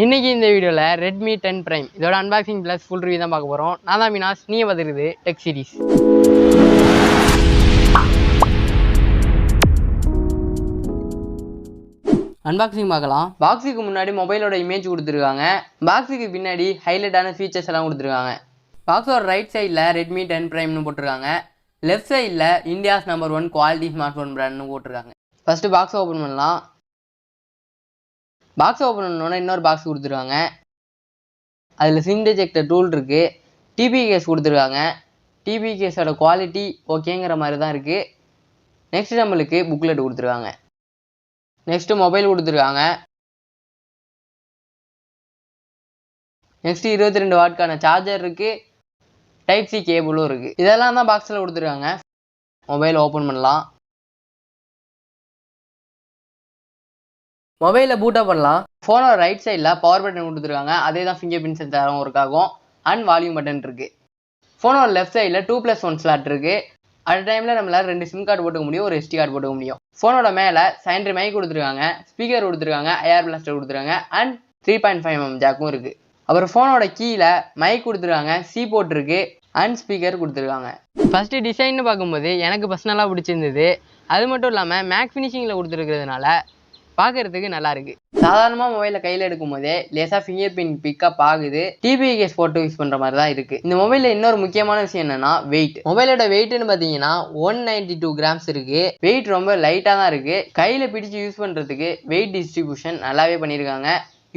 இன்னைக்கு இந்த வீடியோல Redmi 10 Prime இதோட அன்பாக்சிங் பிளஸ் ஃபுல் ரிவ்யூ தான் பார்க்க போறோம். நான் தான் வினாஸ், நீங்க பார்த்துருக்குது டெக் சீரிஸ். அன்பாக்சிங் பார்க்கலாம். பாக்ஸுக்கு முன்னாடி மொபைலோட இமேஜ் கொடுத்துருக்காங்க. பாக்ஸுக்கு பின்னாடி ஹைலைட்டான ஃபீச்சர்ஸ் எல்லாம் கொடுத்துருக்காங்க. பாக்ஸோட ரைட் சைடில் Redmi 10 Primeனு போட்டிருக்காங்க. லெஃப்ட் சைடில் India's number 1 quality smart phone பிராண்ட்னு போட்டிருக்காங்க. ஃபர்ஸ்ட் பாக்ஸ் ஓப்பன் பண்ணலாம். பாக்ஸ் ஓப்பன் பண்ணோன்னா இன்னொரு பாக்ஸ் கொடுத்துருக்காங்க. அதில் சிம் டிஜெக்டர் டூல் இருக்குது. டிபி கேஸ் கொடுத்துருக்காங்க. டிபி கேஸோட குவாலிட்டி ஓகேங்கிற மாதிரி தான் இருக்குது. நெக்ஸ்ட் நம்மளுக்கு புக்லெட் கொடுத்துருக்காங்க. நெக்ஸ்ட்டு மொபைல் கொடுத்துருக்காங்க. நெக்ஸ்ட்டு 22 வாட்க்கான சார்ஜர் இருக்குது. டைப் சி கேபிளும் இருக்குது. இதெல்லாம் தான் பாக்ஸில் கொடுத்துருக்காங்க. மொபைல் ஓப்பன் பண்ணலாம். மொபைலில் பூட்டப் பண்ணலாம். ஃபோனோட ரைட் சைடில் பவர் பட்டன் கொடுத்துருக்காங்க. அதே தான் ஃபிங்கர் பிரிண்ட் சென்சாரும் ஒர்க் ஆகும். அண்ட் வால்யூம் பட்டன் இருக்குது. ஃபோனோட லெஃப்ட் சைடில் 2+1 ஸ்லாட் இருக்குது. அட் டைமில் நம்மளால் 2 சிம் கார்டு போட்டுக்க முடியும், ஒரு SD கார்டு போட்டுக்க முடியும். ஃபோனோட மேலே செகண்டரி மைக் கொடுத்துருக்காங்க, ஸ்பீக்கர் கொடுத்துருக்காங்க, ஏர் பிளாஸ்டர் கொடுத்துருக்காங்க அண்ட் 3.5mm ஜாக்கும் இருக்குது. அப்புறம் ஃபோனோட கீழே மைக் கொடுத்துருக்காங்க, சி போர்ட் இருக்குது அண்ட் ஸ்பீக்கர் கொடுத்துருக்காங்க. ஃபஸ்ட்டு டிசைன்னு பார்க்கும்போது எனக்கு பர்சனலாக பிடிச்சிருந்தது. அது மட்டும் இல்லாமல் மேக் ஃபினிஷிங்கில் கொடுத்துருக்கிறதுனால பார்க்கறதுக்கு நல்லா இருக்கு. சாதாரணமாக மொபைலில் கையில் எடுக்கும் போதே லேசாக ஃபிங்கர் பிரிண்ட் பிக்கப் ஆகுது. டிபி கேஸ் போட்டு யூஸ் பண்ணுற மாதிரி தான் இருக்குது. இந்த மொபைலில் இன்னொரு முக்கியமான விஷயம் என்னன்னா வெயிட். மொபைலோட வெயிட்னு பார்த்தீங்கன்னா 192 கிராம்ஸ் இருக்குது. வெயிட் ரொம்ப லைட்டாக தான் இருக்குது. கையில் பிடிச்சி யூஸ் பண்ணுறதுக்கு வெயிட் டிஸ்ட்ரிபியூஷன் நல்லாவே பண்ணியிருக்காங்க.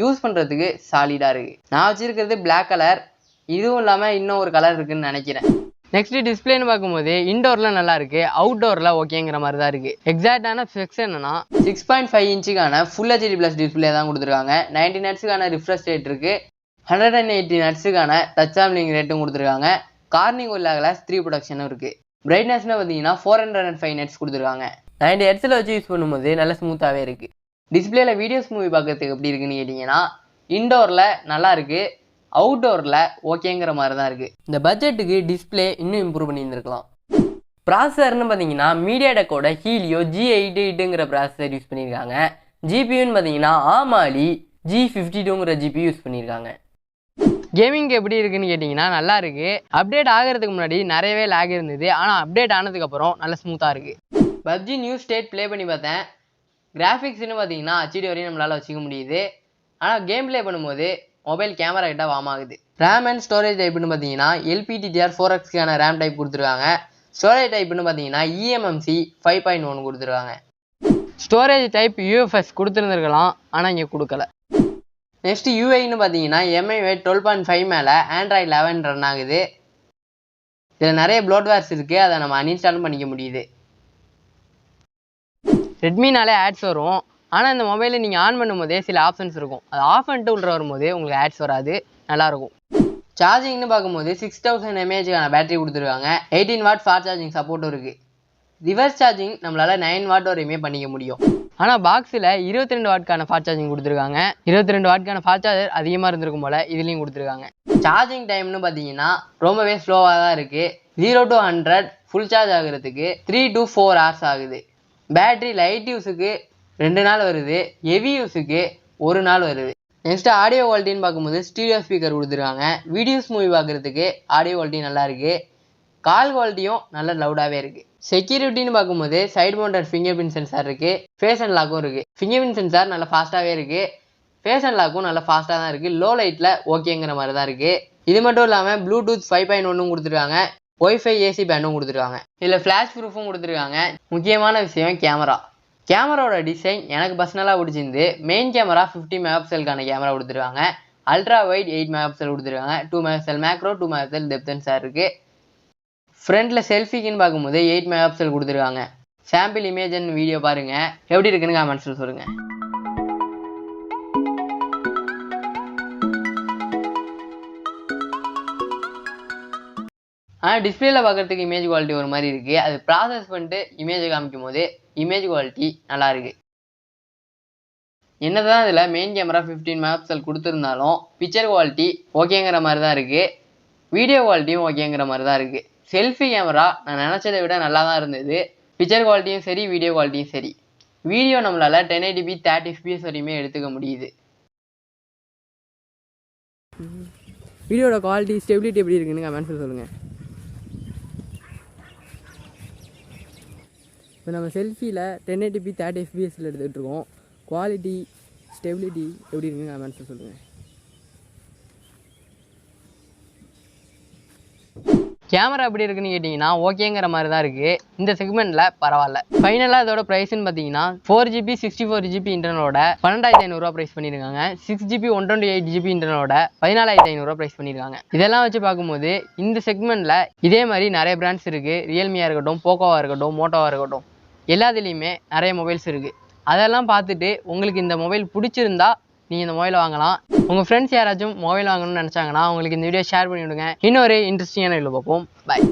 யூஸ் பண்ணுறதுக்கு சாலிடாக இருக்குது. நான் வச்சுருக்கிறது பிளாக் கலர். இதுவும் இல்லாமல் இன்னும் ஒரு கலர் இருக்குதுன்னு நினைக்கிறேன். நெக்ஸ்ட் டிஸ்பிளேன்னு பார்க்கும்போது இன்டோரில் நல்லா இருக்குது, அவுட்டோரில் ஓகேங்கிற மாதிரி தான் இருக்குது. எக்ஸாக்டான ஸ்பெக்ஸ் என்னன்னா 6.5 இன்ச்சுக்கான ஃபுல் HD ப்ளஸ் டிஸ்பிளே தான் கொடுத்துருக்காங்க. 90 நட்ஸுக்கான ரிஃப்ரெஷ் ரேட் இருக்குது. 180 நட்ஸுக்கான டச் சாம்பிளிங் ரேட்டும் கொடுத்துருக்காங்க. கார்னிங் உள்ள கிளாஸ் 3 ப்ரொடக்ஷனும் இருக்குது. பிரைட்னஸ்னு பார்த்தீங்கன்னா 405 நட்ஸ் கொடுத்துருக்காங்க. 90 ஹெர்ட்ஸில் வச்சு யூஸ் பண்ணும்போது நல்லா ஸ்மூத்தாகவே இருக்குது. டிஸ்பிளேல வீடியோஸ் மூவி பார்க்கறதுக்கு எப்படி இருக்குன்னு கேட்டிங்கன்னா இன்டோரில் நல்லா இருக்குது, அவுட்டோரில் ஓகேங்கிற மாதிரி தான் இருக்குது. இந்த பட்ஜெட்டுக்கு டிஸ்பிளே இன்னும் இம்ப்ரூவ் பண்ணியிருந்துருக்கலாம். ப்ராசஸர்னு பார்த்தீங்கன்னா மீடியாடெக்கோட ஹீலியோ G88ங்கிற ப்ராசஸர் யூஸ் பண்ணியிருக்காங்க. ஜிபியூன்னு பார்த்தீங்கன்னா ஆமாலி G52ங்கிற ஜிபி யூஸ் பண்ணியிருக்காங்க. கேமிங் எப்படி இருக்குன்னு கேட்டிங்கன்னா நல்லா இருக்குது. அப்டேட் ஆகிறதுக்கு முன்னாடி நிறையவே லேக் இருந்தது. ஆனால் அப்டேட் ஆனதுக்கப்புறம் நல்லா ஸ்மூத்தாக இருக்குது. பப்ஜி நியூ ஸ்டேட் ப்ளே பண்ணி பார்த்தேன். கிராஃபிக்ஸ்னு பார்த்தீங்கன்னா HD வரையும் நம்மளால் வச்சுக்க முடியுது. ஆனால் கேம் ப்ளே பண்ணும்போது மொபைல் கேமரா கிட்ட வார்ம் ஆகுது. ரேம் அண்ட் ஸ்டோரேஜ் டைப்னு பார்த்தீங்கன்னா LPDDR4Xக்கான ரேம் டைப் கொடுத்துருக்காங்க. ஸ்டோரேஜ் டைப்னு பார்த்தீங்கன்னா eMMC 5.1 கொடுத்துருக்காங்க. ஸ்டோரேஜ் டைப் UFS கொடுத்துருந்துருக்கலாம், ஆனால் இங்கே கொடுக்கல. நெக்ஸ்ட் UIன்னு பார்த்தீங்கன்னா MIUI 12.5 மேலே Android 11 ரன் ஆகுது. இதில் நிறைய ப்ளோட்வேர்ஸ் இருக்குது, அதை நம்ம அன்இன்ஸ்டாலும் பண்ணிக்க முடியுது. ரெட்மினாலே ஆட்ஸ் வரும். ஆனால் இந்த மொபைலை நீங்கள் ஆன் பண்ணும்போதே சில ஆப்ஷன்ஸ் இருக்கும். அது ஆஃப் பண்ணிட்டு உள்ள வரும்போது உங்களுக்கு ஆட்ஸ் வராது, நல்லாயிருக்கும். சார்ஜிங்னு பார்க்கும்போது 6000 mAhக்கான பேட்டரி கொடுத்துருக்காங்க. 18 வாட் ஃபாஸ்ட் சார்ஜிங் சப்போர்ட்டும் இருக்குது. ரிவர்ஸ் சார்ஜிங் நம்மளால் 9 வாட் வரையுமே பண்ணிக்க முடியும். ஆனால் பாக்ஸில் 22 வாட்க்கான ஃபாஸ்ட் சார்ஜிங் கொடுத்துருக்காங்க. 22 வாட்க்கான ஃபாஸ்ட் சார்ஜர் அதிகமாக இருந்திருக்கும் போல் இதுலேயும் கொடுத்துருக்காங்க. சார்ஜிங் டைம்னு பார்த்தீங்கன்னா ரொம்பவே ஸ்லோவாக தான் இருக்குது. 0 to 100 ஃபுல் சார்ஜ் ஆகுறதுக்கு 3 to 4 hours ஆகுது. பேட்டரி லைட் யூஸுக்கு 2 நாள் வருது, ஹெவி யூஸுக்கு 1 நாள் வருது. நெக்ஸ்ட் ஆடியோ குவாலிட்டின்னு பார்க்கும்போது ஸ்டீரியோ ஸ்பீக்கர் கொடுத்துருக்காங்க. வீடியோஸ் மூவி பார்க்குறதுக்கு ஆடியோ குவாலிட்டி நல்லா இருக்குது. கால் குவாலிட்டியும் நல்ல லவுடாகவே இருக்குது. செக்யூரிட்டின்னு பார்க்கும்போது side mounted finger print sensor இருக்குது, ஃபேஸ் அண்ட் லாக்கும் இருக்குது. ஃபிங்கர் பிரிண்ட் சென்சார் நல்லா ஃபாஸ்ட்டாகவே இருக்குது, ஃபேஸ் அண்ட் லாக்கும் நல்லா ஃபாஸ்ட்டாக தான் இருக்குது. லோ லைட்டில் ஓகேங்கிற மாதிரி தான் இருக்குது. இது மட்டும் இல்லாமல் ப்ளூடூத் 5.1 கொடுத்துருக்காங்க, ஒய்ஃபை AC பேண்டும் கொடுத்துருக்காங்க. இதில் ஃப்ளாஷ் ப்ரூஃபும் கொடுத்துருக்காங்க. முக்கியமான விஷயம் கேமராவோட டிசைன் எனக்கு பர்சனலாக பிடிச்சிருந்து. மெயின் கேமரா 50 மெகாபிக்சலுக்கான கேமரா கொடுத்துருக்காங்க. அல்ட்ரா வைட் 8 மெகாபிக்சல் கொடுத்துருக்காங்க. 2 megapixel macro, 2 megapixel depth sensor இருக்குது. ஃப்ரண்ட்டில் செல்ஃபிக்குன்னு பார்க்கும்போது 8 மெகாபிக்சல் கொடுத்துருக்காங்க. சாம்பிள் இமேஜ் அண்ட் வீடியோ பாருங்கள், எப்படி இருக்குன்னு கமெண்ட்ஸில் சொல்லுங்கள். ஆனால் டிஸ்பிளேல பார்க்குறதுக்கு இமேஜ் குவாலிட்டி ஒரு மாதிரி இருக்குது. அது ப்ராசஸ் பண்ணிட்டு இமேஜை காமிக்கும் போது இமேஜ் குவாலிட்டி நல்லா இருக்குது. என்னதான் இதில் மெயின் கேமரா 15 மெகாபிக்சல் கொடுத்துருந்தாலும் பிக்சர் குவாலிட்டி ஓகேங்கிற மாதிரி தான் இருக்குது. வீடியோ குவாலிட்டியும் ஓகேங்கிற மாதிரி தான் இருக்குது. செல்ஃபி கேமரா நான் நினச்சதை விட நல்லா தான் இருந்தது. பிக்சர் குவாலிட்டியும் சரி, வீடியோ குவாலிட்டியும் சரி. வீடியோ நம்மளால் 1080p 30 fps வரையுமே எடுத்துக்க முடியுது. வீடியோட குவாலிட்டி ஸ்டெபிலிட்டி எப்படி இருக்குன்னு கமெண்ட்ஸில் சொல்லுங்கள். இப்போ நம்ம செல்ஃபியில் 1080p 30 fps எடுத்துகிட்ருக்கோம். குவாலிட்டி ஸ்டெபிலிட்டி எப்படி இருக்குன்னு கமெண்ட்ஸில் சொல்லுங்கள். கேமரா எப்படி இருக்குன்னு கேட்டிங்கன்னா ஓகேங்கிற மாதிரி தான் இருக்குது. இந்த செக்மெண்ட்டில் பரவாயில்ல. ஃபைனலாக இதோட ப்ரைஸ்ன்னு பார்த்தீங்கன்னா 4GB 64GB இன்டர்னலோட 12,500 ப்ரைஸ் பண்ணியிருக்காங்க. 6GB 128GB இன்டர்னலோட 14,500 ப்ரைஸ் பண்ணியிருக்காங்க. இதெல்லாம் வச்சு பார்க்கும்போது இந்த செக்மெண்ட்டில் இதே மாதிரி நிறைய பிராண்ட்ஸ் இருக்குது. ரியல்மியாக இருக்கட்டும், போக்கோவாக இருக்கட்டும், மோட்டோவாக இருக்கட்டும், எல்லாத்துலேயுமே நிறைய மொபைல்ஸ் இருக்குது. அதெல்லாம் பார்த்துட்டு உங்களுக்கு இந்த மொபைல் பிடிச்சிருந்தா நீங்கள் இந்த மொபைலை வாங்கலாம். உங்கள் ஃப்ரெண்ட்ஸ் யாராச்சும் மொபைல் வாங்கணும்னு நினச்சாங்கன்னா உங்களுக்கு இந்த வீடியோ ஷேர் பண்ணி விடுங்க. இன்னொரு இன்ட்ரெஸ்டிங்கான வீடியோ பார்ப்போம். பாய்.